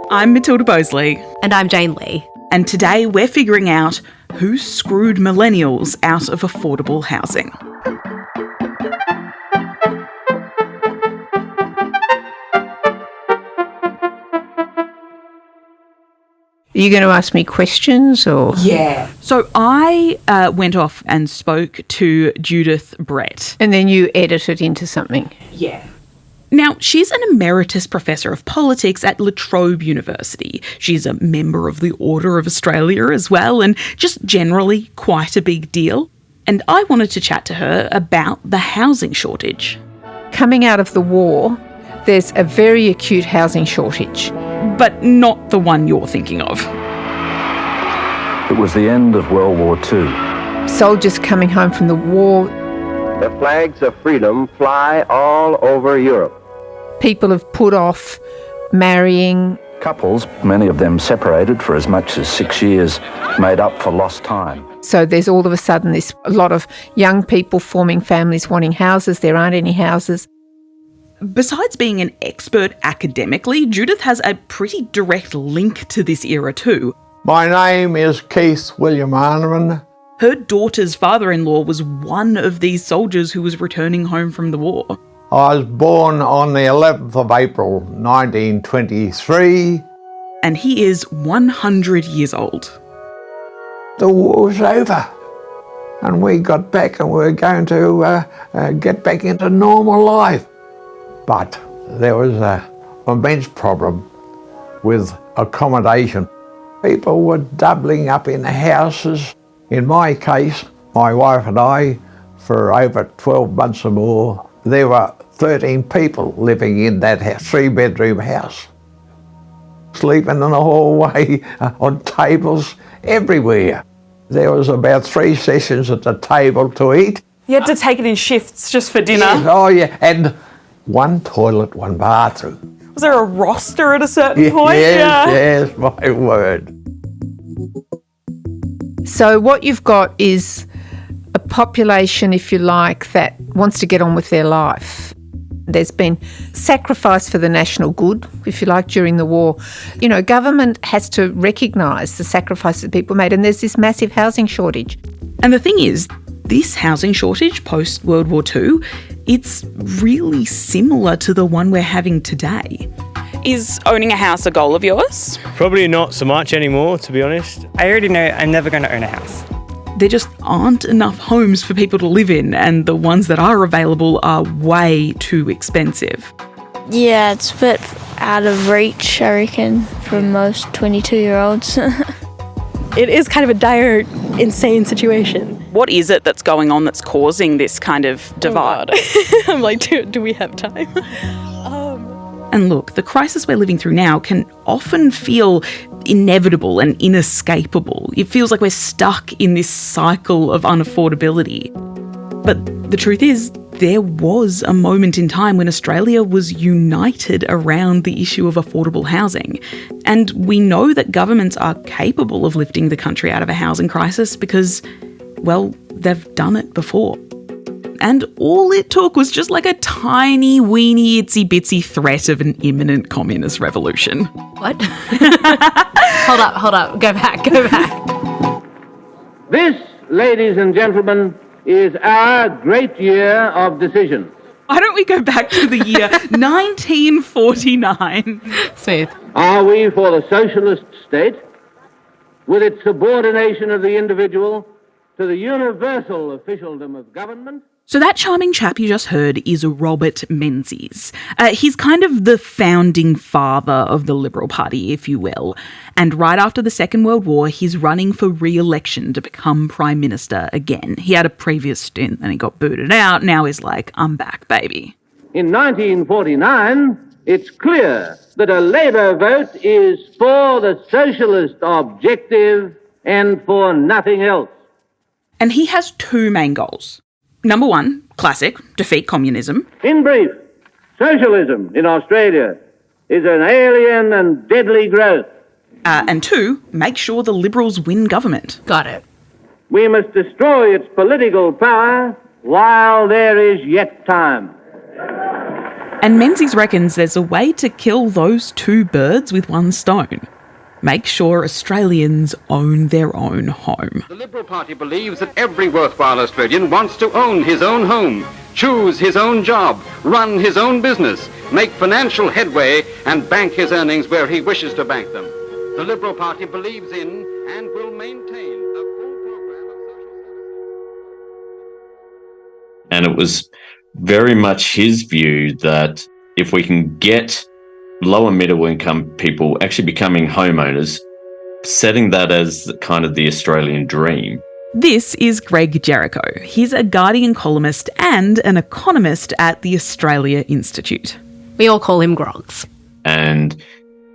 I'm Matilda Boseley. And I'm Jane Lee. And today we're figuring out who screwed millennials out of affordable housing. Are you going to ask me questions or? Yeah. So I went off and spoke to Judith Brett. And then you edit it into something? Yeah. Now, she's an emeritus professor of politics at La Trobe University. She's a member of the Order of Australia as well, and just generally quite a big deal. And I wanted to chat to her about the housing shortage. Coming out of the war, there's a very acute housing shortage. But not the one you're thinking of. It was the end of World War II. Soldiers coming home from the war. The flags of freedom fly all over Europe. People have put off marrying. Couples, many of them separated for as much as 6 years, made up for lost time. So there's all of a sudden a lot of young people forming families, wanting houses. There aren't any houses. Besides being an expert academically, Judith has a pretty direct link to this era too. My name is Keith William Arneman. Her daughter's father-in-law was one of these soldiers who was returning home from the war. I was born on the 11th of April 1923. And he is 100 years old. The war was over and we got back and we were going to get back into normal life. But there was an immense problem with accommodation. People were doubling up in the houses. In my case, my wife and I, for over 12 months or more, there were 13 people living in that house, 3-bedroom house. Sleeping in the hallway, on tables, everywhere. There was about 3 sessions at the table to eat. You had to take it in shifts just for dinner? Yes, oh yeah, and 1 toilet, 1 bathroom. Was there a roster at a certain point? Yes, my word. So what you've got is a population, if you like, that wants to get on with their life. There's been sacrifice for the national good, if you like, during the war. You know, government has to recognise the sacrifices that people made, and there's this massive housing shortage. And the thing is, this housing shortage post-World War II, it's really similar to the one we're having today. Is owning a house a goal of yours? Probably not so much anymore, to be honest. I already know I'm never going to own a house. There just aren't enough homes for people to live in, and the ones that are available are way too expensive. Yeah, it's a bit out of reach, I reckon, for most 22-year-olds. It is kind of a dire, insane situation. What is it that's going on that's causing this kind of divide? Oh I'm like, do we have time? And look, the crisis we're living through now can often feel inevitable and inescapable. It feels like we're stuck in this cycle of unaffordability. But the truth is, there was a moment in time when Australia was united around the issue of affordable housing. And we know that governments are capable of lifting the country out of a housing crisis because, well, they've done it before. And all it took was just like a tiny, weeny, itsy-bitsy threat of an imminent communist revolution. What? Hold up. Go back. This, ladies and gentlemen, is our great year of decision. Why don't we go back to the year 1949? Smooth. Are we for the socialist state, with its subordination of the individual to the universal officialdom of government? So that charming chap you just heard is Robert Menzies. He's kind of the founding father of the Liberal Party, if you will. And right after the Second World War, he's running for re-election to become Prime Minister again. He had a previous stint and he got booted out. Now he's like, I'm back, baby. In 1949, it's clear that a Labour vote is for the socialist objective and for nothing else. And he has 2 main goals. Number 1, classic, defeat communism. In brief, socialism in Australia is an alien and deadly growth. And 2, make sure the Liberals win government. Got it. We must destroy its political power while there is yet time. And Menzies reckons there's a way to kill those two birds with one stone. Make sure Australians own their own home. The Liberal Party believes that every worthwhile Australian wants to own his own home, choose his own job, run his own business, make financial headway and bank his earnings where he wishes to bank them. The Liberal Party believes in and will maintain a full program of social services. And it was very much his view that if we can get low and middle income people actually becoming homeowners, setting that as kind of the Australian dream. This is Greg Jericho. He's a Guardian columnist and an economist at the Australia Institute. We all call him Grogs. And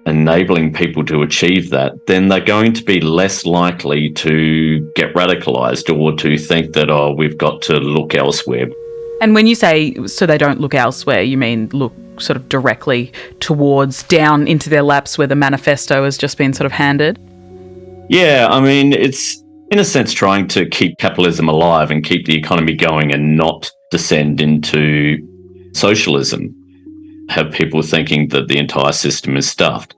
enabling people to achieve that, then they're going to be less likely to get radicalised or to think that, oh, we've got to look elsewhere. And when you say so they don't look elsewhere, you mean look sort of directly towards down into their laps where the manifesto has just been sort of handed? Yeah, I mean, it's in a sense trying to keep capitalism alive and keep the economy going and not descend into socialism. Have people thinking that the entire system is stuffed.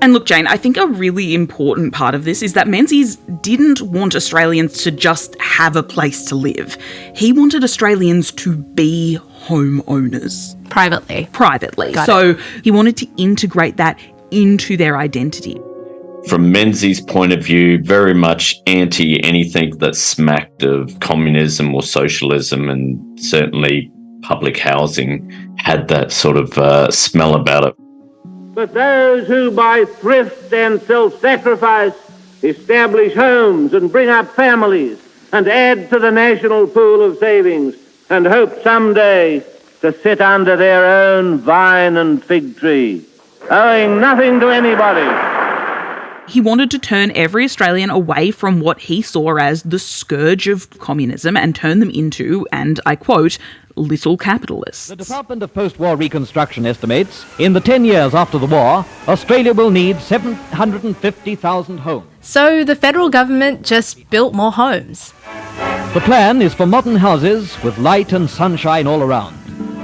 And look, Jane, I think a really important part of this is that Menzies didn't want Australians to just have a place to live. He wanted Australians to be homeowners. Privately. So he wanted to integrate that into their identity. From Menzies' point of view, very much anti anything that smacked of communism or socialism, and certainly public housing had that sort of smell about it. But those who by thrift and self-sacrifice establish homes and bring up families and add to the national pool of savings and hope someday to sit under their own vine and fig tree, owing nothing to anybody. He wanted to turn every Australian away from what he saw as the scourge of communism and turn them into, and I quote, little capitalists. The Department of Post-War Reconstruction estimates in the 10 years after the war, Australia will need 750,000 homes. So the federal government just built more homes. The plan is for modern houses with light and sunshine all around,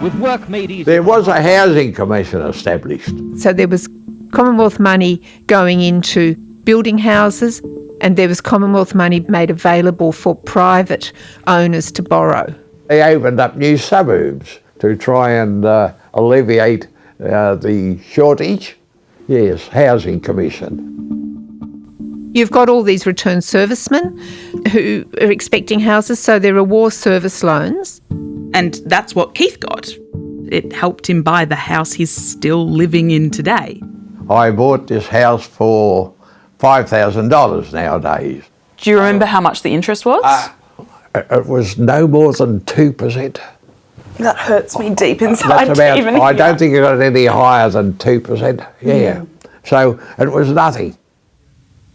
with work made easy. There was a housing commission established. So there was Commonwealth money going into building houses, and there was Commonwealth money made available for private owners to borrow. They opened up new suburbs to try and alleviate the shortage. Yes, housing commission. You've got all these returned servicemen who are expecting houses, so there are war service loans. And that's what Keith got. It helped him buy the house he's still living in today. I bought this house for $5,000 nowadays. Do you remember how much the interest was? It was no more than 2%. That hurts me deep inside. I don't think it got any higher than 2%. Yeah. So it was nothing.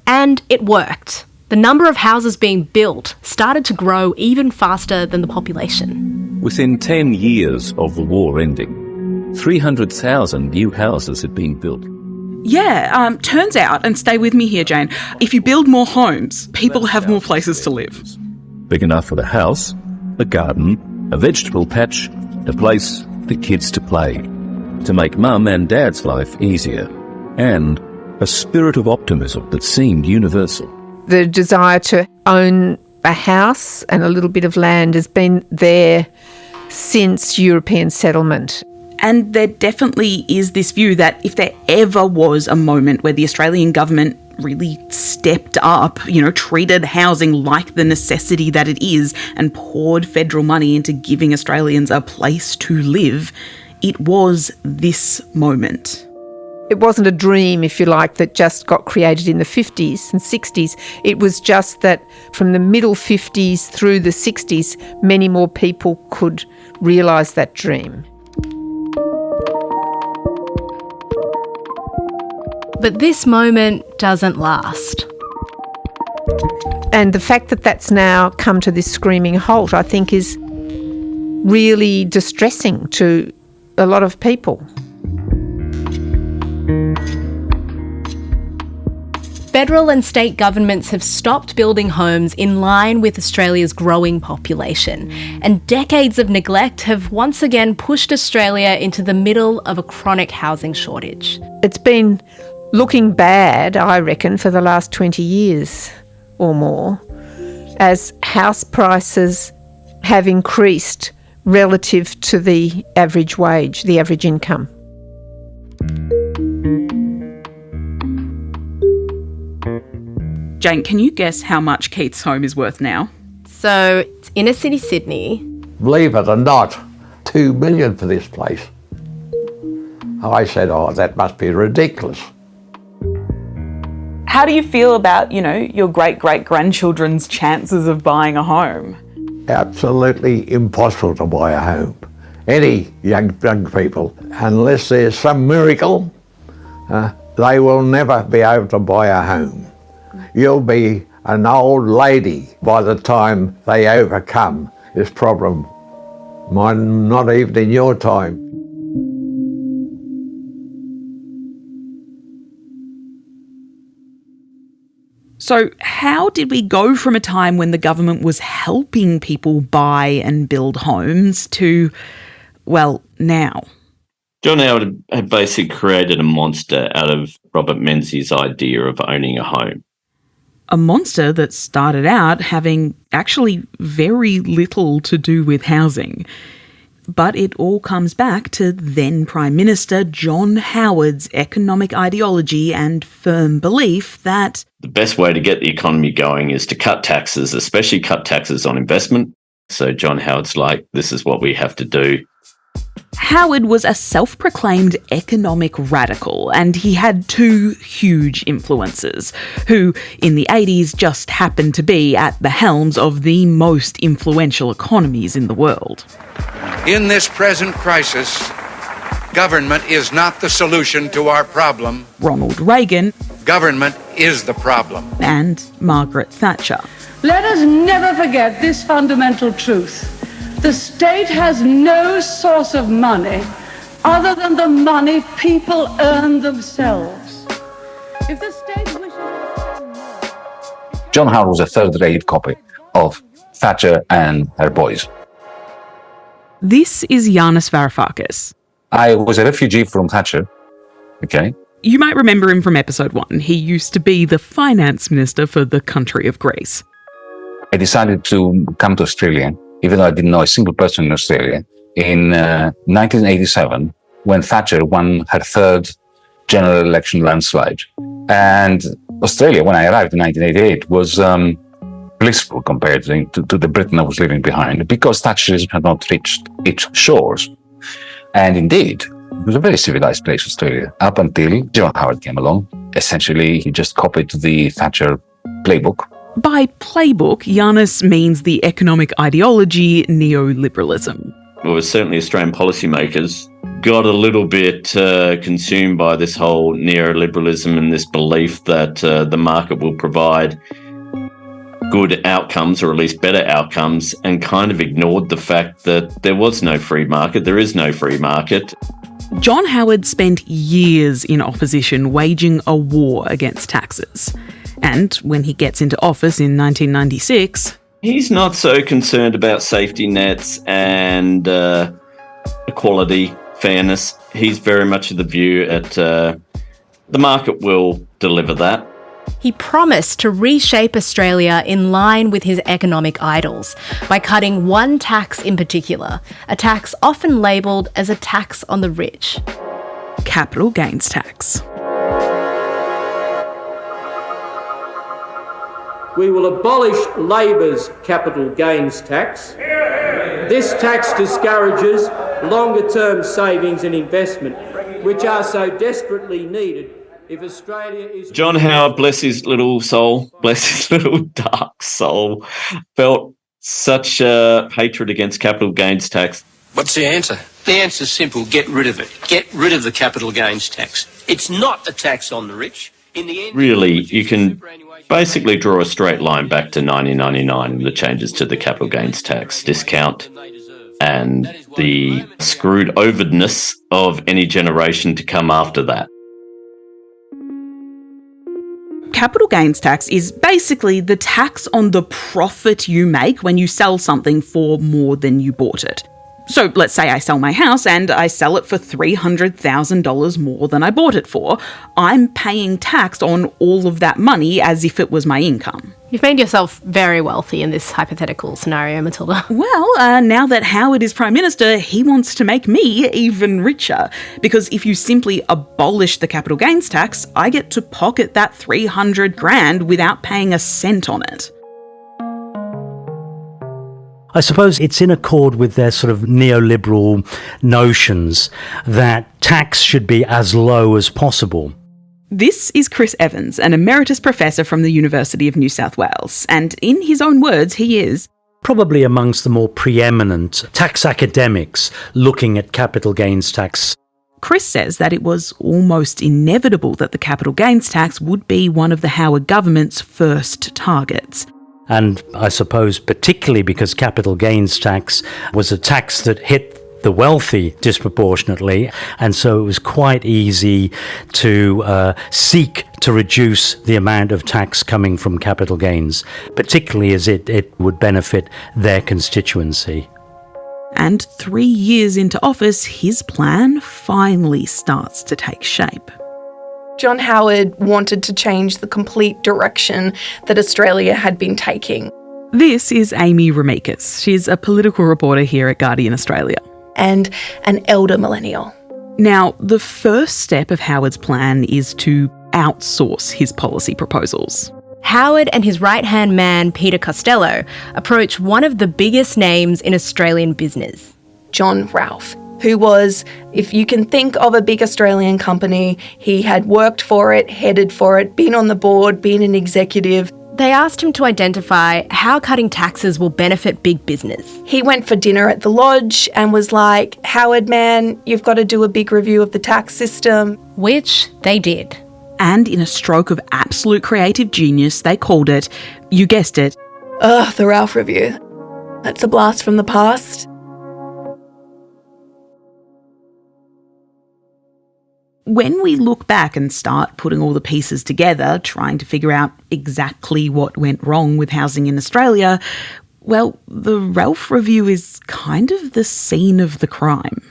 And it worked. The number of houses being built started to grow even faster than the population. Within 10 years of the war ending, 300,000 new houses had been built. Yeah, turns out, and stay with me here, Jane, if you build more homes, people have more places to live. Big enough for the house, a garden, a vegetable patch, a place for kids to play, to make mum and dad's life easier, and a spirit of optimism that seemed universal. The desire to own a house and a little bit of land has been there since European settlement. And there definitely is this view that if there ever was a moment where the Australian government really stepped up, treated housing like the necessity that it is and poured federal money into giving Australians a place to live, it was this moment. It wasn't a dream, if you like, that just got created in the 50s and 60s. It was just that from the middle 50s through the 60s, many more people could realise that dream. But this moment doesn't last. And the fact that that's now come to this screaming halt, I think, is really distressing to a lot of people. federal and state governments have stopped building homes in line with Australia's growing population, and decades of neglect have once again pushed Australia into the middle of a chronic housing shortage. It's been looking bad, I reckon, for the last 20 years or more, as house prices have increased relative to the average wage, the average income. Jane, can you guess how much Keith's home is worth now? So, it's inner city Sydney. Believe it or not, $2 million for this place. I said, oh, that must be ridiculous. How do you feel about, your great-great-grandchildren's chances of buying a home? Absolutely impossible to buy a home. Any young people, unless there's some miracle, they will never be able to buy a home. You'll be an old lady by the time they overcome this problem. Mine, not even in your time. So how did we go from a time when the government was helping people buy and build homes to, well, now? John Howard had basically created a monster out of Robert Menzies' idea of owning a home. A monster that started out having actually very little to do with housing. But it all comes back to then Prime Minister John Howard's economic ideology and firm belief that the best way to get the economy going is to cut taxes, especially cut taxes on investment. So John Howard's like, this is what we have to do. Howard was a self-proclaimed economic radical, and he had two huge influences, who in the 80s just happened to be at the helms of the most influential economies in the world. In this present crisis, government is not the solution to our problem. Ronald Reagan. Government is the problem. And Margaret Thatcher. Let us never forget this fundamental truth. The state has no source of money other than the money people earn themselves. If the state wishes to spend more... John Howard was a third-rate copy of Thatcher and her boys. This is Yanis Varoufakis. I was a refugee from Thatcher, okay? You might remember him from episode 1. He used to be the finance minister for the country of Greece. I decided to come to Australia, even though I didn't know a single person in Australia, in 1987, when Thatcher won her third general election landslide. And Australia, when I arrived in 1988, was blissful compared to the Britain I was leaving behind, because Thatcherism had not reached its shores. And indeed, it was a very civilized place, Australia, up until John Howard came along. Essentially, he just copied the Thatcher playbook. By playbook, Yanis means the economic ideology neoliberalism. Well, certainly Australian policymakers got a little bit consumed by this whole neoliberalism and this belief that the market will provide good outcomes, or at least better outcomes, and kind of ignored the fact that there was no free market. There is no free market. John Howard spent years in opposition waging a war against taxes. And when he gets into office in 1996... he's not so concerned about safety nets and equality, fairness. He's very much of the view that the market will deliver that. He promised to reshape Australia in line with his economic idols by cutting one tax in particular, a tax often labelled as a tax on the rich. Capital gains tax. We will abolish Labor's capital gains tax. This tax discourages longer-term savings and investment, which are so desperately needed if Australia is... John Howard, bless his little soul, bless his little dark soul, felt such hatred against capital gains tax. What's the answer? The answer's simple: get rid of it. Get rid of the capital gains tax. It's not a tax on the rich. In the end, really, you can basically draw a straight line back to 1999 and the changes to the capital gains tax discount and the screwed overness of any generation to come after that. capital gains tax is basically the tax on the profit you make when you sell something for more than you bought it. So let's say I sell my house and I sell it for $300,000 more than I bought it for. I'm paying tax on all of that money as if it was my income. You've made yourself very wealthy in this hypothetical scenario, Matilda. Well, now that Howard is Prime Minister, he wants to make me even richer. Because if you simply abolish the capital gains tax, I get to pocket that $300,000 without paying a cent on it. I suppose it's in accord with their sort of neoliberal notions that tax should be as low as possible. This is Chris Evans, an emeritus professor from the University of New South Wales, and in his own words, he is probably amongst the more preeminent tax academics looking at capital gains tax. Chris says that it was almost inevitable that the capital gains tax would be one of the Howard government's first targets. And I suppose particularly because capital gains tax was a tax that hit the wealthy disproportionately, and so it was quite easy to seek to reduce the amount of tax coming from capital gains, particularly as it would benefit their constituency. And 3 years into office, his plan finally starts to take shape. John Howard wanted to change the complete direction that Australia had been taking. This is Amy Ramikas. She's a political reporter here at Guardian Australia. And an elder millennial. Now, the first step of Howard's plan is to outsource his policy proposals. Howard and his right-hand man, Peter Costello, approach one of the biggest names in Australian business. John Ralph, who was, if you can think of a big Australian company, he had worked for it, headed for it, been on the board, been an executive. They asked him to identify how cutting taxes will benefit big business. He went for dinner at the lodge and was like, Howard, man, you've got to do a big review of the tax system. Which they did. And in a stroke of absolute creative genius, they called it, you guessed it, the Ralph Review. That's a blast from the past. When we look back and start putting all the pieces together, trying to figure out exactly what went wrong with housing in Australia, well, the Ralph Review is kind of the scene of the crime.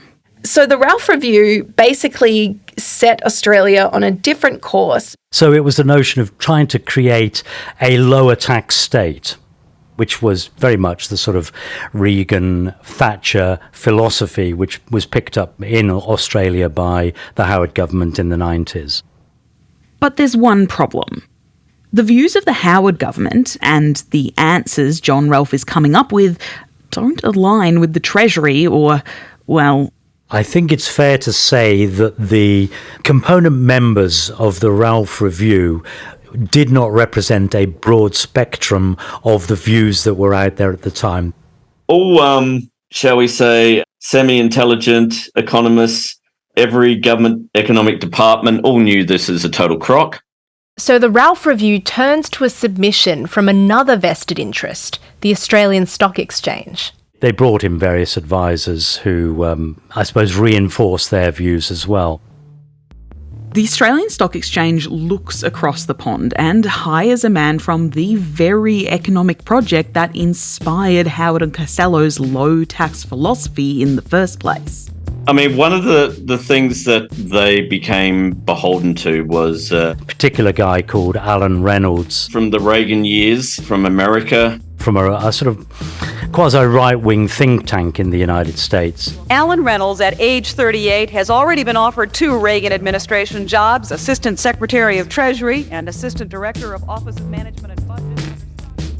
So the Ralph Review basically set Australia on a different course. So it was the notion of trying to create a lower tax state, which was very much the sort of Reagan-Thatcher philosophy which was picked up in Australia by the Howard government in the 90s. But there's one problem. The views of the Howard government and the answers John Ralph is coming up with don't align with the Treasury or, well... I think it's fair to say that the component members of the Ralph Review did not represent a broad spectrum of the views that were out there at the time. All, shall we say, semi-intelligent economists, every government economic department all knew this is a total crock. So the Ralph Review turns to a submission from another vested interest, the Australian Stock Exchange. They brought in various advisors who, I suppose, reinforced their views as well. The Australian Stock Exchange looks across the pond and hires a man from the very economic project that inspired Howard and Costello's low tax philosophy in the first place. I mean, one of the things that they became beholden to was a particular guy called Alan Reynolds. From the Reagan years, from America. From a sort of quasi-right-wing think tank in the United States. Alan Reynolds, at age 38, has already been offered 2 Reagan administration jobs, Assistant Secretary of Treasury and Assistant Director of Office of Management and Budget.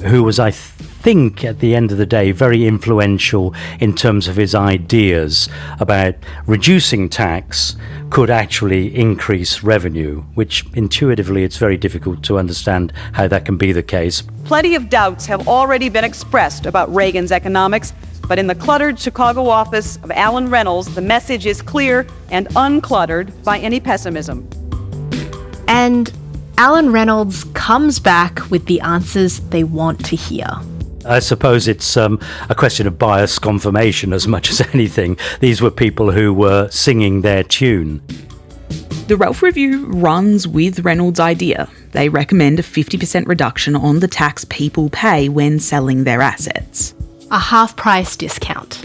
Who was, I think, at the end of the day, very influential in terms of his ideas about reducing tax could actually increase revenue, which intuitively it's very difficult to understand how that can be the case. Plenty of doubts have already been expressed about Reagan's economics, but in the cluttered Chicago office of Alan Reynolds, the message is clear and uncluttered by any pessimism. And Alan Reynolds comes back with the answers they want to hear. I suppose it's a question of bias confirmation as much as anything. These were people who were singing their tune. The Ralph Review runs with Reynolds' idea. They recommend a 50% reduction on the tax people pay when selling their assets. A half-price discount.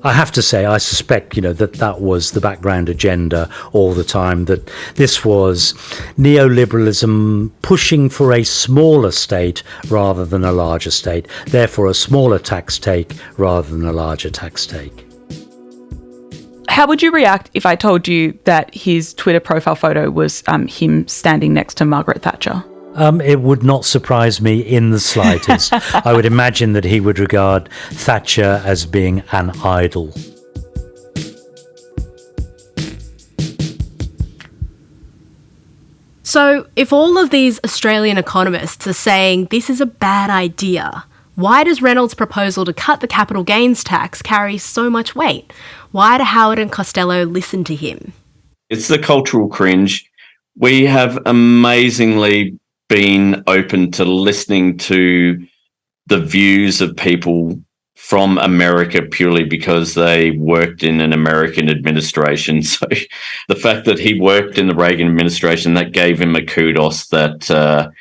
I have to say, I suspect, that was the background agenda all the time, that this was neoliberalism pushing for a smaller state rather than a larger state, therefore a smaller tax take rather than a larger tax take. How would you react if I told you that his Twitter profile photo was him standing next to Margaret Thatcher? It would not surprise me in the slightest. I would imagine that he would regard Thatcher as being an idol. So, if all of these Australian economists are saying this is a bad idea, why does Reynolds' proposal to cut the capital gains tax carry so much weight? Why do Howard and Costello listen to him? It's the cultural cringe. We have amazingly been open to listening to the views of people from America purely because they worked in an American administration. So the fact that he worked in the Reagan administration, that gave him a kudos that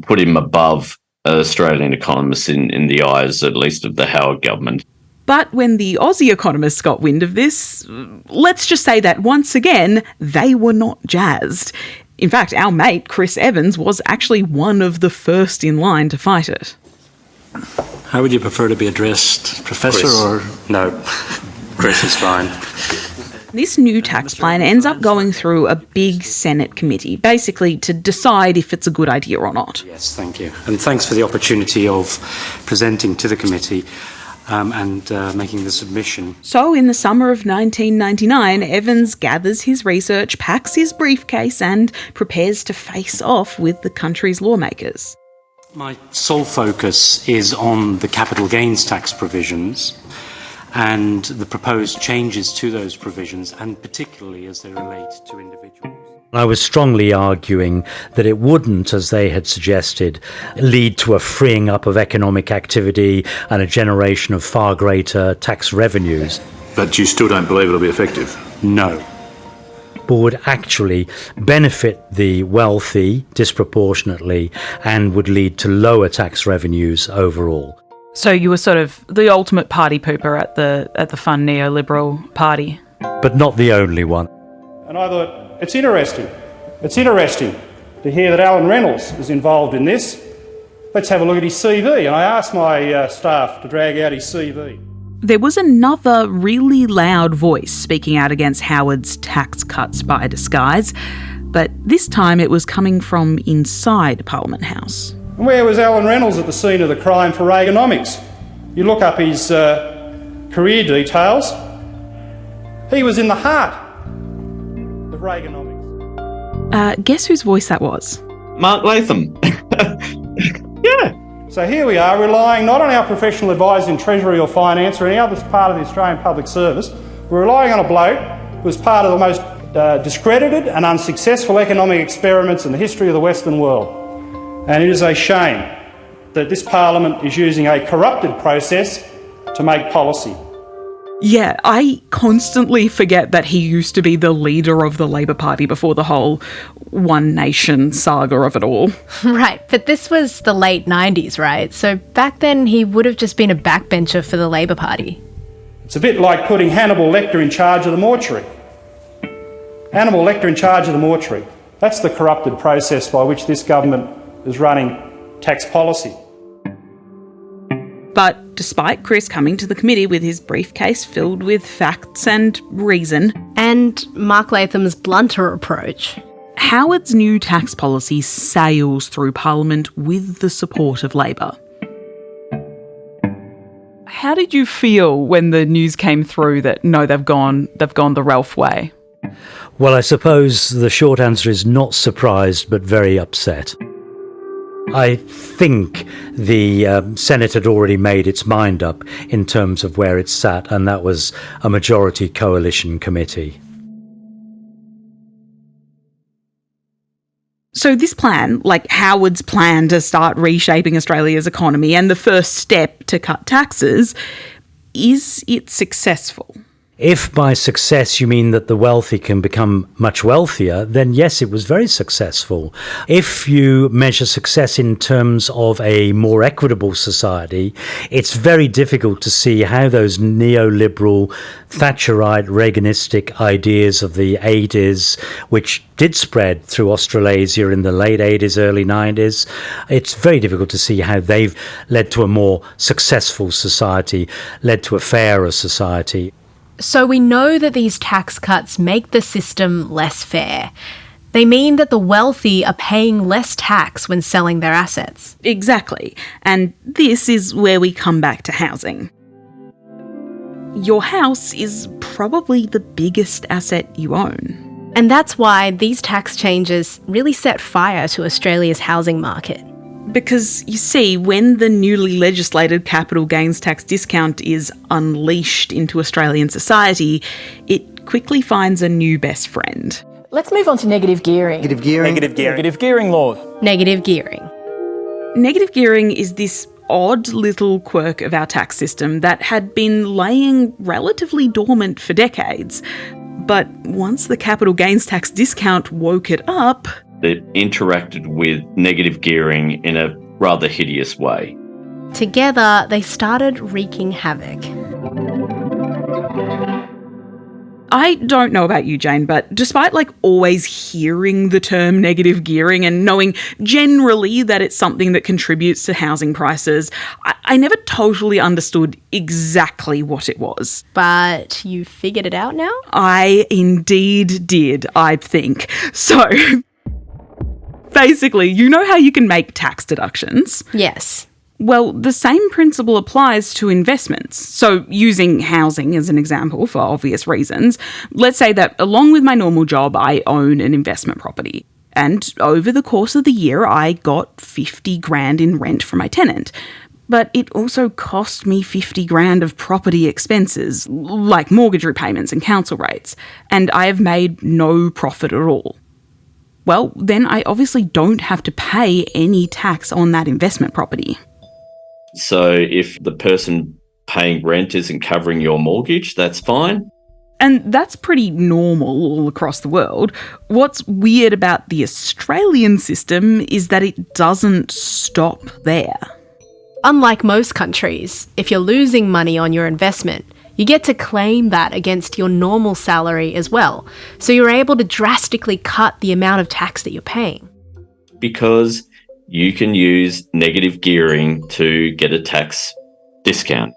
put him above Australian economists in the eyes, at least, of the Howard government. But when the Aussie economists got wind of this, let's just say that once again, they were not jazzed. In fact, our mate, Chris Evans, was actually one of the first in line to fight it. How would you prefer to be addressed, Professor, Chris. or...? No, Chris is fine. This new tax plan ends up going through a big Senate committee, basically to decide if it's a good idea or not. Yes, thank you. And thanks for the opportunity of presenting to the committee and making the submission. So in the summer of 1999, Evans gathers his research, packs his briefcase and prepares to face off with the country's lawmakers. My sole focus is on the capital gains tax provisions and the proposed changes to those provisions, and particularly as they relate to individuals. I was strongly arguing that it wouldn't, as they had suggested, lead to a freeing up of economic activity and a generation of far greater tax revenues. But you still don't believe it'll be effective? No. But would actually benefit the wealthy disproportionately and would lead to lower tax revenues overall. So you were sort of the ultimate party pooper at the fun neoliberal party. But not the only one. And I thought, it's interesting to hear that Alan Reynolds is involved in this. Let's have a look at his CV. And I asked my staff to drag out his CV. There was another really loud voice speaking out against Howard's tax cuts by disguise, but this time it was coming from inside Parliament House. And where was Alan Reynolds at the scene of the crime for Reaganomics? You look up his career details. He was in the heart of Reaganomics. Guess whose voice that was? Mark Latham. Yeah. So here we are, relying not on our professional advisors in Treasury or Finance or any other part of the Australian Public Service. We're relying on a bloke who was part of the most discredited and unsuccessful economic experiments in the history of the Western world. And it is a shame that this Parliament is using a corrupted process to make policy. Yeah, I constantly forget that he used to be the leader of the Labor Party before the whole One Nation saga of it all. Right, but this was the late 90s, right? So back then he would have just been a backbencher for the Labor Party. It's a bit like putting Hannibal Lecter in charge of the mortuary. Hannibal Lecter in charge of the mortuary. That's the corrupted process by which this government is running tax policy. But despite Chris coming to the committee with his briefcase filled with facts and reason, and Mark Latham's blunter approach, Howard's new tax policy sails through Parliament with the support of Labor. How did you feel when the news came through that no, they've gone the Ralph way? Well, I suppose the short answer is not surprised, but very upset. I think the Senate had already made its mind up in terms of where it sat, and that was a majority coalition committee. So this plan, like Howard's plan to start reshaping Australia's economy and the first step to cut taxes, is it successful? If by success you mean that the wealthy can become much wealthier, then yes, it was very successful. If you measure success in terms of a more equitable society, it's very difficult to see how those neoliberal, Thatcherite, Reaganistic ideas of the 80s, which did spread through Australasia in the late 80s, early 90s, it's very difficult to see how they've led to a more successful society, led to a fairer society. So we know that these tax cuts make the system less fair. They mean that the wealthy are paying less tax when selling their assets. Exactly. And this is where we come back to housing. Your house is probably the biggest asset you own. And that's why these tax changes really set fire to Australia's housing market. Because, you see, when the newly legislated capital gains tax discount is unleashed into Australian society, it quickly finds a new best friend. Let's move on to negative gearing. Negative gearing. Negative gearing law. Negative gearing. Negative gearing is this odd little quirk of our tax system that had been laying relatively dormant for decades. But once the capital gains tax discount woke it up, that interacted with negative gearing in a rather hideous way. Together, they started wreaking havoc. I don't know about you, Jane, but despite always hearing the term negative gearing and knowing generally that it's something that contributes to housing prices, I never totally understood exactly what it was. But you figured it out now? I indeed did, I think. So basically, you know how you can make tax deductions? Yes. Well, the same principle applies to investments. So using housing as an example for obvious reasons, let's say that along with my normal job, I own an investment property. And over the course of the year, I got 50 grand in rent from my tenant. But it also cost me 50 grand of property expenses, like mortgage repayments and council rates. And I have made no profit at all. Well, then I obviously don't have to pay any tax on that investment property. So if the person paying rent isn't covering your mortgage, that's fine. And that's pretty normal all across the world. What's weird about the Australian system is that it doesn't stop there. Unlike most countries, if you're losing money on your investment, you get to claim that against your normal salary as well. So you're able to drastically cut the amount of tax that you're paying. Because you can use negative gearing to get a tax discount.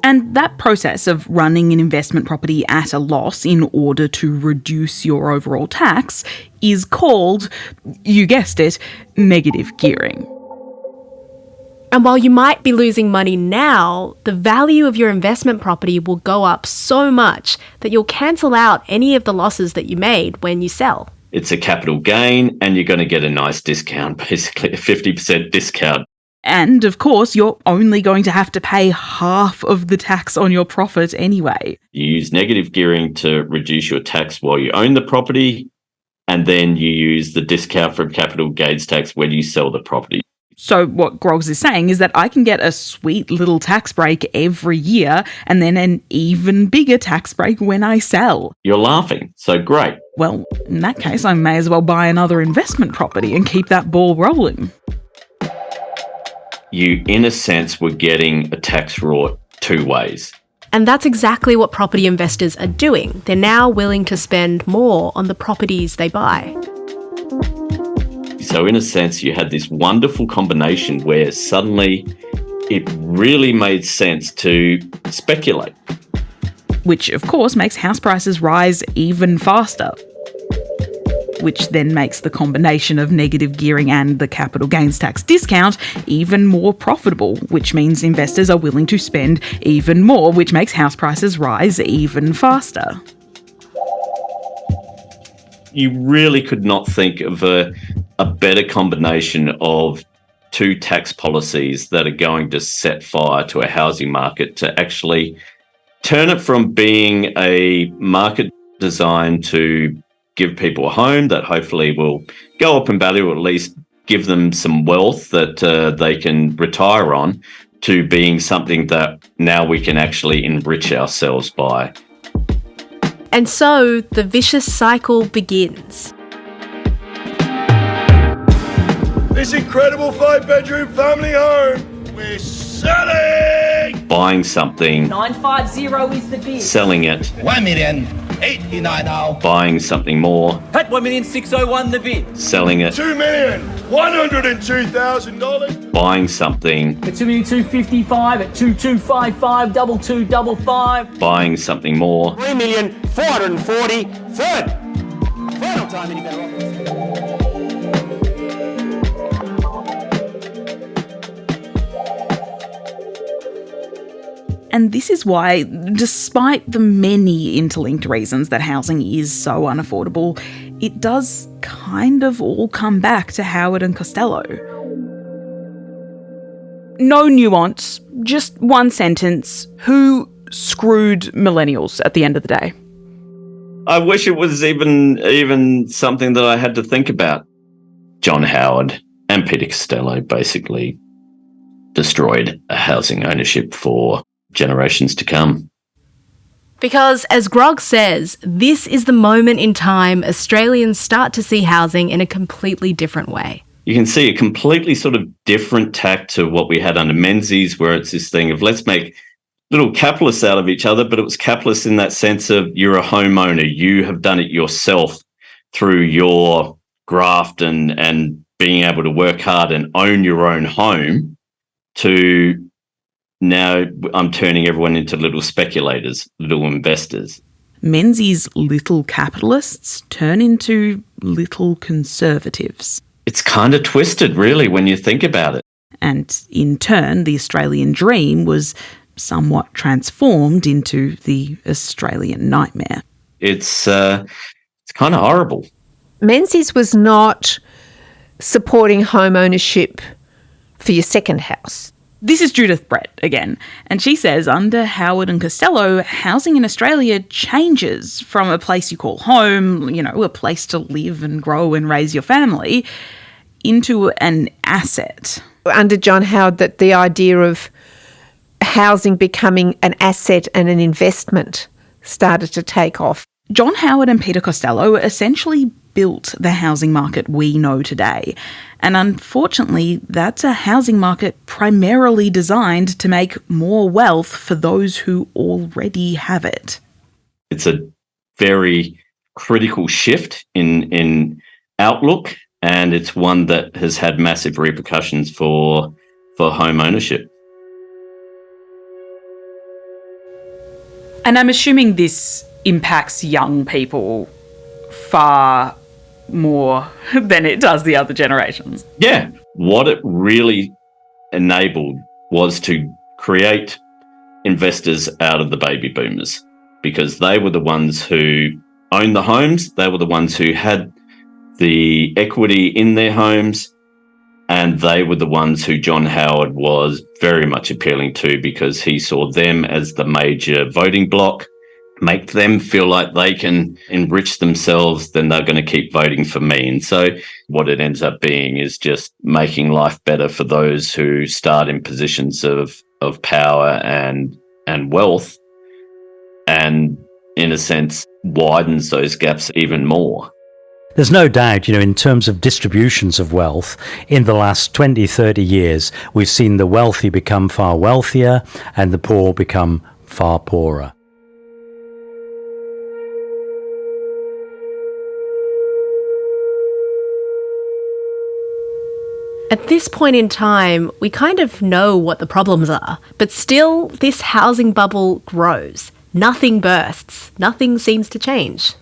And that process of running an investment property at a loss in order to reduce your overall tax is called, you guessed it, negative gearing. And while you might be losing money now, the value of your investment property will go up so much that you'll cancel out any of the losses that you made when you sell. It's a capital gain and you're going to get a nice discount, basically a 50% discount. And, of course, you're only going to have to pay half of the tax on your profit anyway. You use negative gearing to reduce your tax while you own the property, and then you use the discount from capital gains tax when you sell the property. So what Groggs is saying is that I can get a sweet little tax break every year and then an even bigger tax break when I sell. You're laughing, so great. Well, in that case, I may as well buy another investment property and keep that ball rolling. You, in a sense, were getting a tax wrought two ways. And that's exactly what property investors are doing. They're now willing to spend more on the properties they buy. So in a sense, you had this wonderful combination where suddenly it really made sense to speculate. Which, of course, makes house prices rise even faster. Which then makes the combination of negative gearing and the capital gains tax discount even more profitable, which means investors are willing to spend even more, which makes house prices rise even faster. You really could not think of a better combination of two tax policies that are going to set fire to a housing market to actually turn it from being a market designed to give people a home that hopefully will go up in value, or at least give them some wealth that they can retire on, to being something that now we can actually enrich ourselves by. And so the vicious cycle begins. This incredible 5-bedroom family home, we're selling! Buying something, 950 is the bid. selling it, 1,089,000. buying something more, At 1,601 the bid. selling it, $2,102,000. buying something, At 2,255 at 2255 2255. buying something more, 3,440 third. Final time any better offers. And this is why, despite the many interlinked reasons that housing is so unaffordable, it does kind of all come back to Howard and Costello. No nuance, just one sentence. Who screwed millennials at the end of the day? I wish it was even something that I had to think about. John Howard and Peter Costello basically destroyed housing ownership for generations to come. Because, as Grog says, this is the moment in time Australians start to see housing in a completely different way. You can see a completely sort of different tack to what we had under Menzies, where it's this thing of let's make little capitalists out of each other, but it was capitalist in that sense of you're a homeowner, you have done it yourself through your graft and being able to work hard and own your own home, to now I'm turning everyone into little speculators, little investors. Menzies' little capitalists turn into little conservatives. It's kind of twisted, really, when you think about it. And in turn, the Australian dream was somewhat transformed into the Australian nightmare. It's kind of horrible. Menzies was not supporting home ownership for your second house. This is Judith Brett again, and she says under Howard and Costello, housing in Australia changes from a place you call home, a place to live and grow and raise your family, into an asset. Under John Howard, that the idea of housing becoming an asset and an investment started to take off. John Howard and Peter Costello essentially built the housing market we know today. And unfortunately, that's a housing market primarily designed to make more wealth for those who already have it. It's a very critical shift in outlook, and it's one that has had massive repercussions for home ownership. And I'm assuming this impacts young people far more than it does the other generations. Yeah. What it really enabled was to create investors out of the baby boomers, because they were the ones who owned the homes, they were the ones who had the equity in their homes, and they were the ones who John Howard was very much appealing to, because he saw them as the major voting bloc. Make them feel like they can enrich themselves, then they're going to keep voting for me. And so what it ends up being is just making life better for those who start in positions of power and wealth, and in a sense widens those gaps even more. There's no doubt, in terms of distributions of wealth, in the last 20, 30 years, we've seen the wealthy become far wealthier and the poor become far poorer. At this point in time, we kind of know what the problems are, but still, this housing bubble grows. Nothing bursts. Nothing seems to change.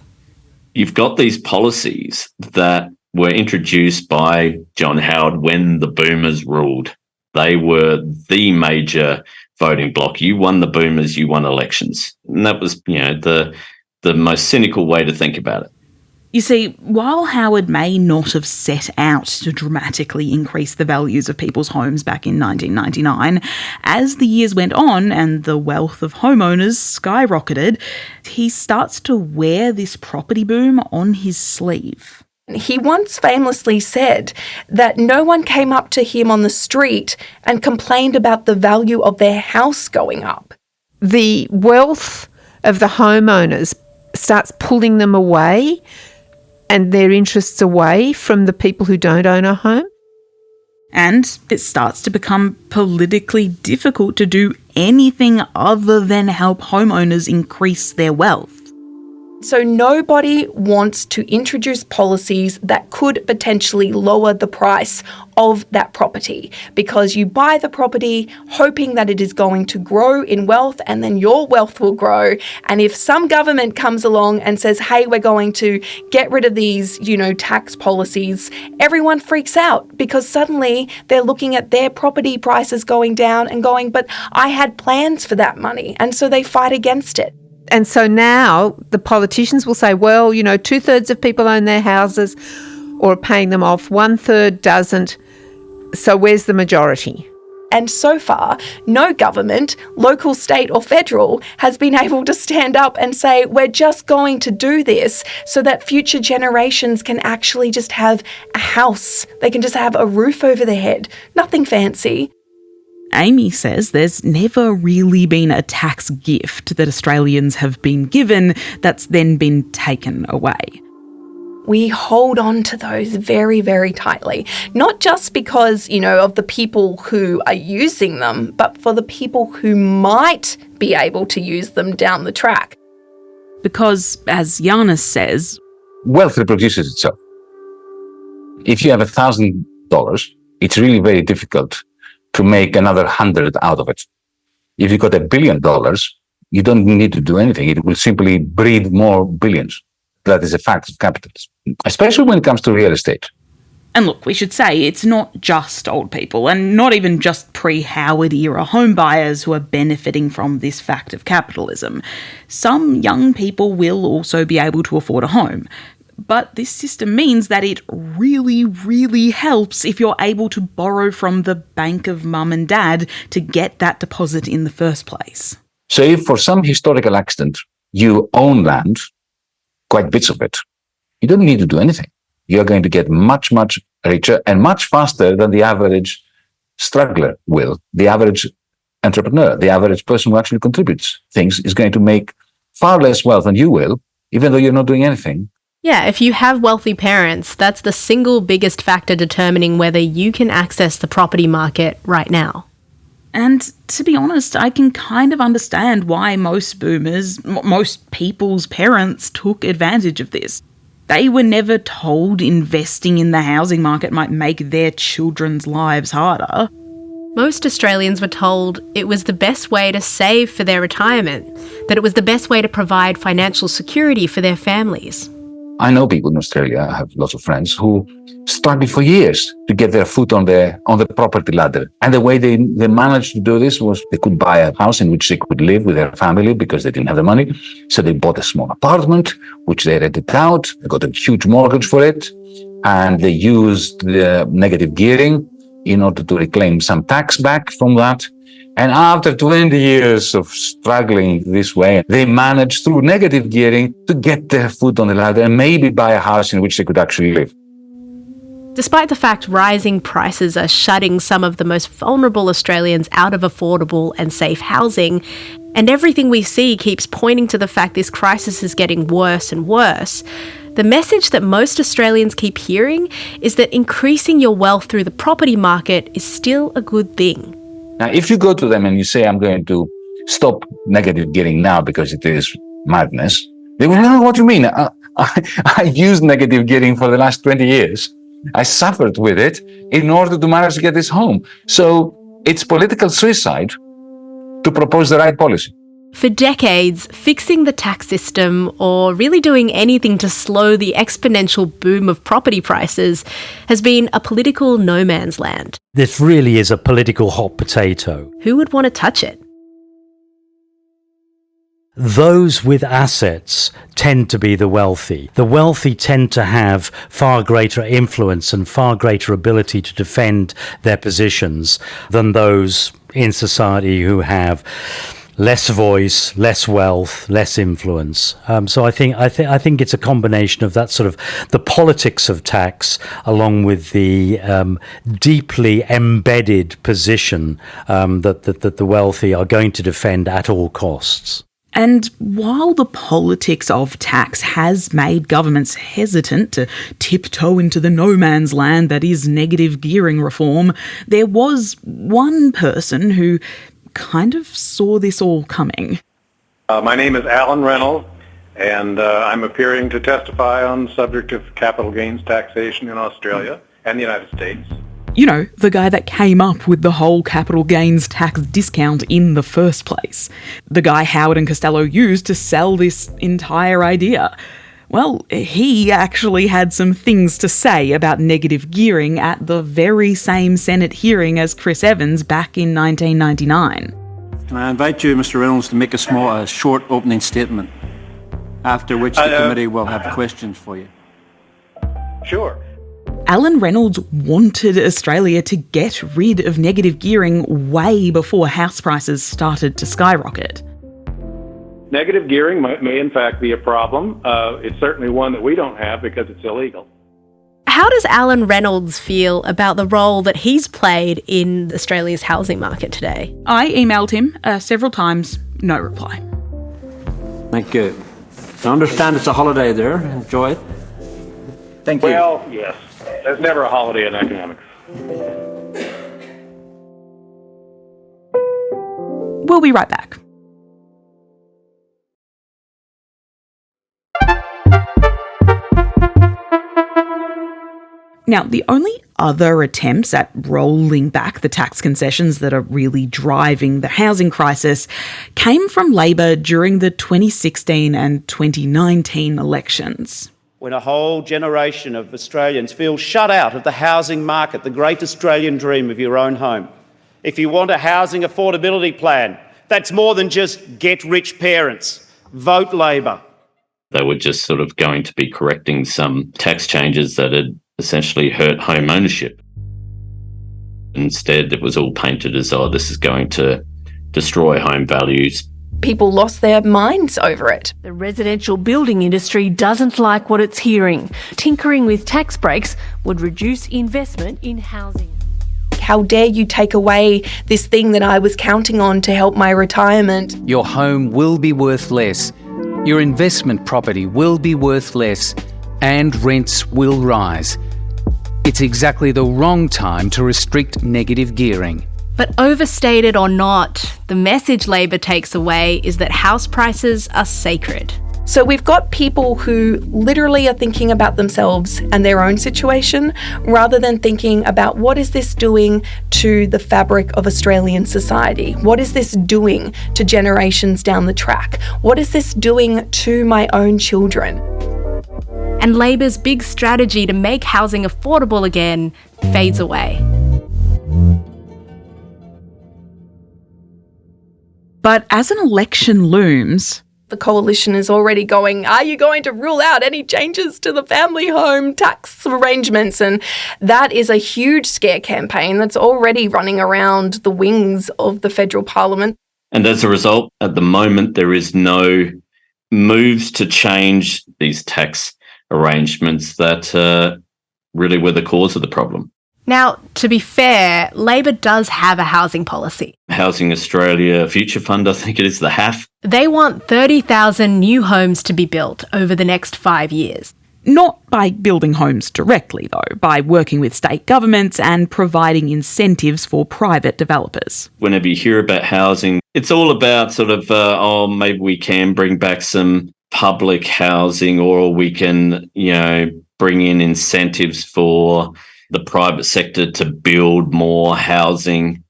You've got these policies that were introduced by John Howard when the boomers ruled. They were the major voting bloc. You won the boomers, you won elections. And that was, the most cynical way to think about it. You see, while Howard may not have set out to dramatically increase the values of people's homes back in 1999, as the years went on and the wealth of homeowners skyrocketed, he starts to wear this property boom on his sleeve. He once famously said that no one came up to him on the street and complained about the value of their house going up. The wealth of the homeowners starts pulling them away and their interests away from the people who don't own a home. And it starts to become politically difficult to do anything other than help homeowners increase their wealth. So nobody wants to introduce policies that could potentially lower the price of that property, because you buy the property hoping that it is going to grow in wealth and then your wealth will grow. And if some government comes along and says, hey, we're going to get rid of these, tax policies, everyone freaks out because suddenly they're looking at their property prices going down and going, but I had plans for that money. And so they fight against it. And so now the politicians will say, well, 2/3 of people own their houses or are paying them off, 1/3 doesn't. So where's the majority? And so far, no government, local, state or federal, has been able to stand up and say, we're just going to do this so that future generations can actually just have a house. They can just have a roof over their head. Nothing fancy. Amy says there's never really been a tax gift that Australians have been given that's then been taken away. We hold on to those very, very tightly, not just because, of the people who are using them, but for the people who might be able to use them down the track. Because, as Giannis says, wealth reproduces itself. If you have $1,000, it's really very difficult to make another 100 out of it. If you got $1 billion, you don't need to do anything. It will simply breed more billions. That is a fact of capitalism, especially when it comes to real estate. And look, we should say it's not just old people and not even just pre-Howard era home buyers who are benefiting from this fact of capitalism. Some young people will also be able to afford a home. But this system means that it really, really helps if you're able to borrow from the bank of mum and dad to get that deposit in the first place. So if for some historical accident you own land, quite bits of it, you don't need to do anything. You're going to get much, much richer and much faster than the average struggler will. The average entrepreneur, the average person who actually contributes things is going to make far less wealth than you will, even though you're not doing anything. Yeah, if you have wealthy parents, that's the single biggest factor determining whether you can access the property market right now. And to be honest, I can kind of understand why most boomers, most people's parents took advantage of this. They were never told investing in the housing market might make their children's lives harder. Most Australians were told it was the best way to save for their retirement, that it was the best way to provide financial security for their families. I know people in Australia, I have lots of friends who struggled for years to get their foot on the property ladder. And the way they managed to do this was they could buy a house in which they could live with their family because they didn't have the money. So they bought a small apartment, which they rented out. They got a huge mortgage for it. And they used the negative gearing in order to reclaim some tax back from that. And after 20 years of struggling this way, they managed through negative gearing to get their foot on the ladder and maybe buy a house in which they could actually live. Despite the fact rising prices are shutting some of the most vulnerable Australians out of affordable and safe housing, and everything we see keeps pointing to the fact this crisis is getting worse and worse, the message that most Australians keep hearing is that increasing your wealth through the property market is still a good thing. Now, if you go to them and you say, I'm going to stop negative gearing now because it is madness, they will know what you mean. I used negative gearing for the last 20 years. I suffered with it in order to manage to get this home. So it's political suicide to propose the right policy. For decades, fixing the tax system or really doing anything to slow the exponential boom of property prices has been a political no man's land. This really is a political hot potato. Who would want to touch it? Those with assets tend to be the wealthy. The wealthy tend to have far greater influence and far greater ability to defend their positions than those in society who have less voice, less wealth, less influence. So I think it's a combination of that sort of the politics of tax, along with the deeply embedded position that the wealthy are going to defend at all costs. And while the politics of tax has made governments hesitant to tiptoe into the no man's land that is negative gearing reform, there was one person who kind of saw this all coming. My name is Alan Reynolds, and I'm appearing to testify on the subject of capital gains taxation in Australia and the United States. You know, the guy that came up with the whole capital gains tax discount in the first place. The guy Howard and Costello used to sell this entire idea. Well, he actually had some things to say about negative gearing at the very same Senate hearing as Chris Evans back in 1999. Can I invite you, Mr. Reynolds, to make a short opening statement, after which the committee will have questions for you. Sure. Alan Reynolds wanted Australia to get rid of negative gearing way before house prices started to skyrocket. Negative gearing may in fact be a problem. It's certainly one that we don't have because it's illegal. How does Alan Reynolds feel about the role that he's played in Australia's housing market today? I emailed him several times, no reply. Thank you. I understand it's a holiday there. Enjoy it. Thank you. Well, yes. There's never a holiday in economics. We'll be right back. Now, the only other attempts at rolling back the tax concessions that are really driving the housing crisis came from Labor during the 2016 and 2019 elections. When a whole generation of Australians feel shut out of the housing market, the great Australian dream of your own home. If you want a housing affordability plan, that's more than just get-rich parents. Vote Labor. They were just sort of going to be correcting some tax changes that had essentially hurt home ownership. Instead, it was all painted as, this is going to destroy home values. People lost their minds over it. The residential building industry doesn't like what it's hearing. Tinkering with tax breaks would reduce investment in housing. How dare you take away this thing that I was counting on to help my retirement? Your home will be worth less. Your investment property will be worth less. And rents will rise. It's exactly the wrong time to restrict negative gearing. But overstated or not, the message Labor takes away is that house prices are sacred. So we've got people who literally are thinking about themselves and their own situation rather than thinking about what is this doing to the fabric of Australian society? What is this doing to generations down the track? What is this doing to my own children? And Labor's big strategy to make housing affordable again fades away. But as an election looms, the coalition is already going, are you going to rule out any changes to the family home tax arrangements? And that is a huge scare campaign that's already running around the wings of the federal parliament. And as a result, at the moment, there is no moves to change these tax arrangements that really were the cause of the problem. Now, to be fair, Labor does have a housing policy. Housing Australia Future Fund, I think it is, the HAF. They want 30,000 new homes to be built over the next 5 years. Not by building homes directly, though, by working with state governments and providing incentives for private developers. Whenever you hear about housing, it's all about sort of, maybe we can bring back some public housing, or we can, bring in incentives for the private sector to build more housing.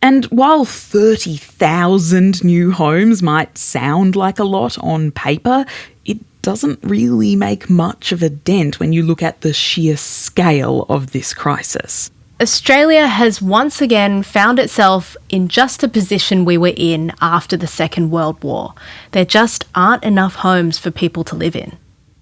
And while 30,000 new homes might sound like a lot on paper, it doesn't really make much of a dent when you look at the sheer scale of this crisis. Australia has once again found itself in just the position we were in after the Second World War. There just aren't enough homes for people to live in.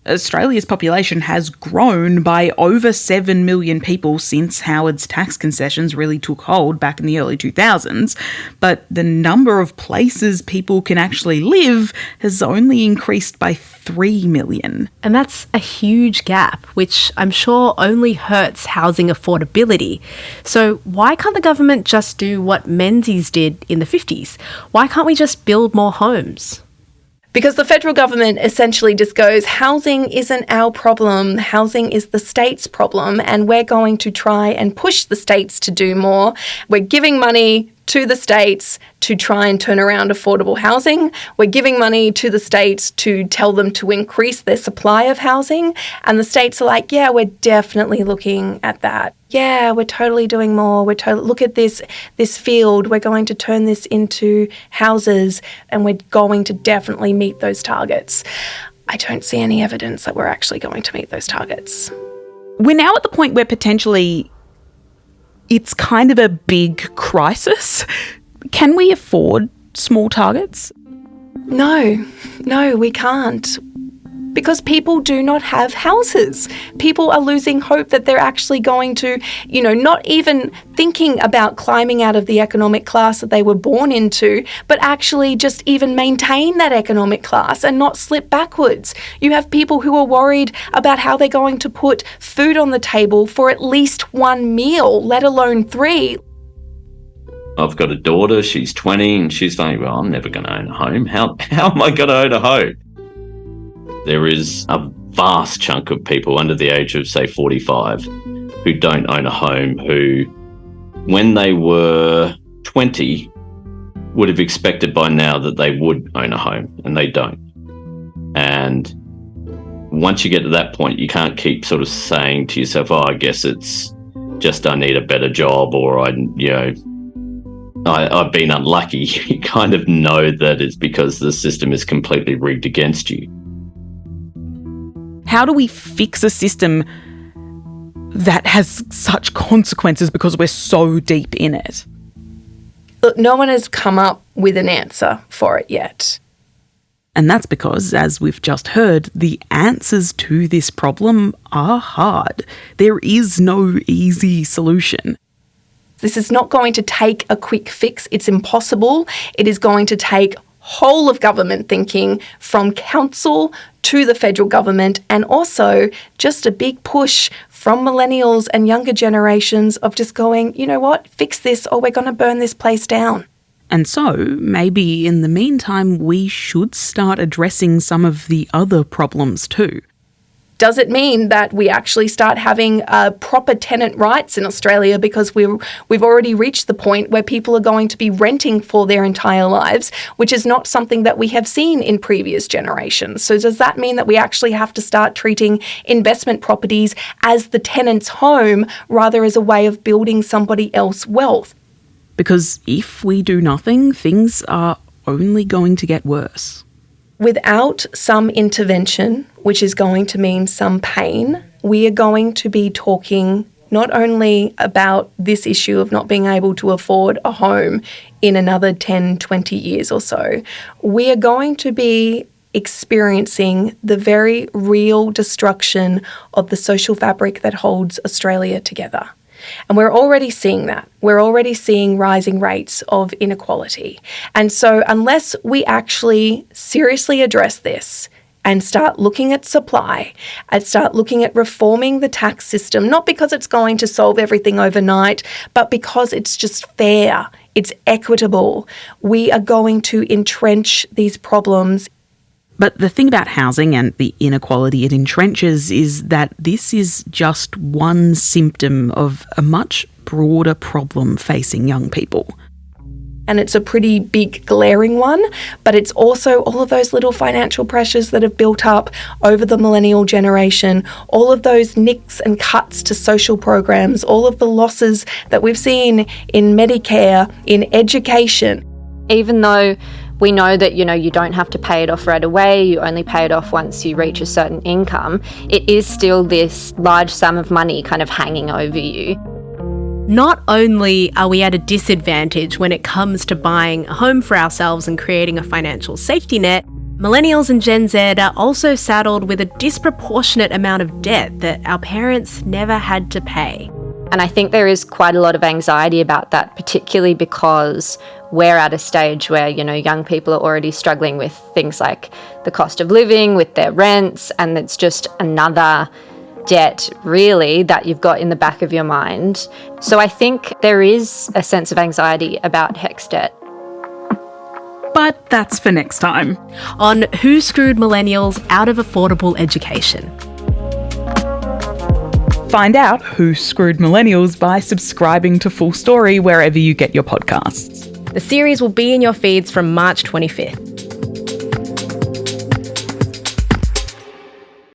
Australia's population has grown by over 7 million people since Howard's tax concessions really took hold back in the early 2000s, but the number of places people can actually live has only increased by 3 million. And that's a huge gap, which I'm sure only hurts housing affordability. So why can't the government just do what Menzies did in the 50s? Why can't we just build more homes? Because the federal government essentially just goes, housing isn't our problem, housing is the state's problem, and we're going to try and push the states to do more. We're giving money to the states to try and turn around affordable housing. We're giving money to the states to tell them to increase their supply of housing. And the states are like, yeah, we're definitely looking at that. Yeah, we're totally doing more. Look at this field. We're going to turn this into houses and we're going to definitely meet those targets. I don't see any evidence that we're actually going to meet those targets. We're now at the point where potentially it's kind of a big crisis. Can we afford small targets? No, we can't. Because people do not have houses. People are losing hope that they're actually going to, not even thinking about climbing out of the economic class that they were born into, but actually just even maintain that economic class and not slip backwards. You have people who are worried about how they're going to put food on the table for at least one meal, let alone 3. I've got a daughter, she's 20, and she's saying, well, I'm never going to own a home. How am I going to own a home? There is a vast chunk of people under the age of, say, 45 who don't own a home, who, when they were 20, would have expected by now that they would own a home, and they don't. And once you get to that point, you can't keep sort of saying to yourself, oh, I guess it's just I need a better job, or I've been unlucky. You kind of know that it's because the system is completely rigged against you. How do we fix a system that has such consequences because we're so deep in it? Look, no one has come up with an answer for it yet. And that's because, as we've just heard, the answers to this problem are hard. There is no easy solution. This is not going to take a quick fix. It's impossible. It is going to take whole of government thinking from council to the federal government, and also just a big push from millennials and younger generations of just going, you know what, fix this or we're going to burn this place down. And so, maybe in the meantime, we should start addressing some of the other problems too. Does it mean that we actually start having proper tenant rights in Australia because we've already reached the point where people are going to be renting for their entire lives, which is not something that we have seen in previous generations? So does that mean that we actually have to start treating investment properties as the tenant's home rather as a way of building somebody else's wealth? Because if we do nothing, things are only going to get worse. Without some intervention, which is going to mean some pain, we are going to be talking not only about this issue of not being able to afford a home in another 10, 20 years or so. We are going to be experiencing the very real destruction of the social fabric that holds Australia together. And we're already seeing that. We're already seeing rising rates of inequality. And so unless we actually seriously address this and start looking at supply and start looking at reforming the tax system, not because it's going to solve everything overnight, but because it's just fair, it's equitable, we are going to entrench these problems. But the thing about housing and the inequality it entrenches is that this is just one symptom of a much broader problem facing young people. And it's a pretty big, glaring one, but it's also all of those little financial pressures that have built up over the millennial generation, all of those nicks and cuts to social programs, all of the losses that we've seen in Medicare, in education. Even though we know that, you don't have to pay it off right away, you only pay it off once you reach a certain income, it is still this large sum of money kind of hanging over you. Not only are we at a disadvantage when it comes to buying a home for ourselves and creating a financial safety net, Millennials and Gen Z are also saddled with a disproportionate amount of debt that our parents never had to pay. And I think there is quite a lot of anxiety about that, particularly because we're at a stage where, young people are already struggling with things like the cost of living, with their rents, and it's just another debt, really, that you've got in the back of your mind. So I think there is a sense of anxiety about HECS debt. But that's for next time. On Who Screwed Millennials Out of Affordable Education. Find out who screwed millennials by subscribing to Full Story wherever you get your podcasts. The series will be in your feeds from March 25th.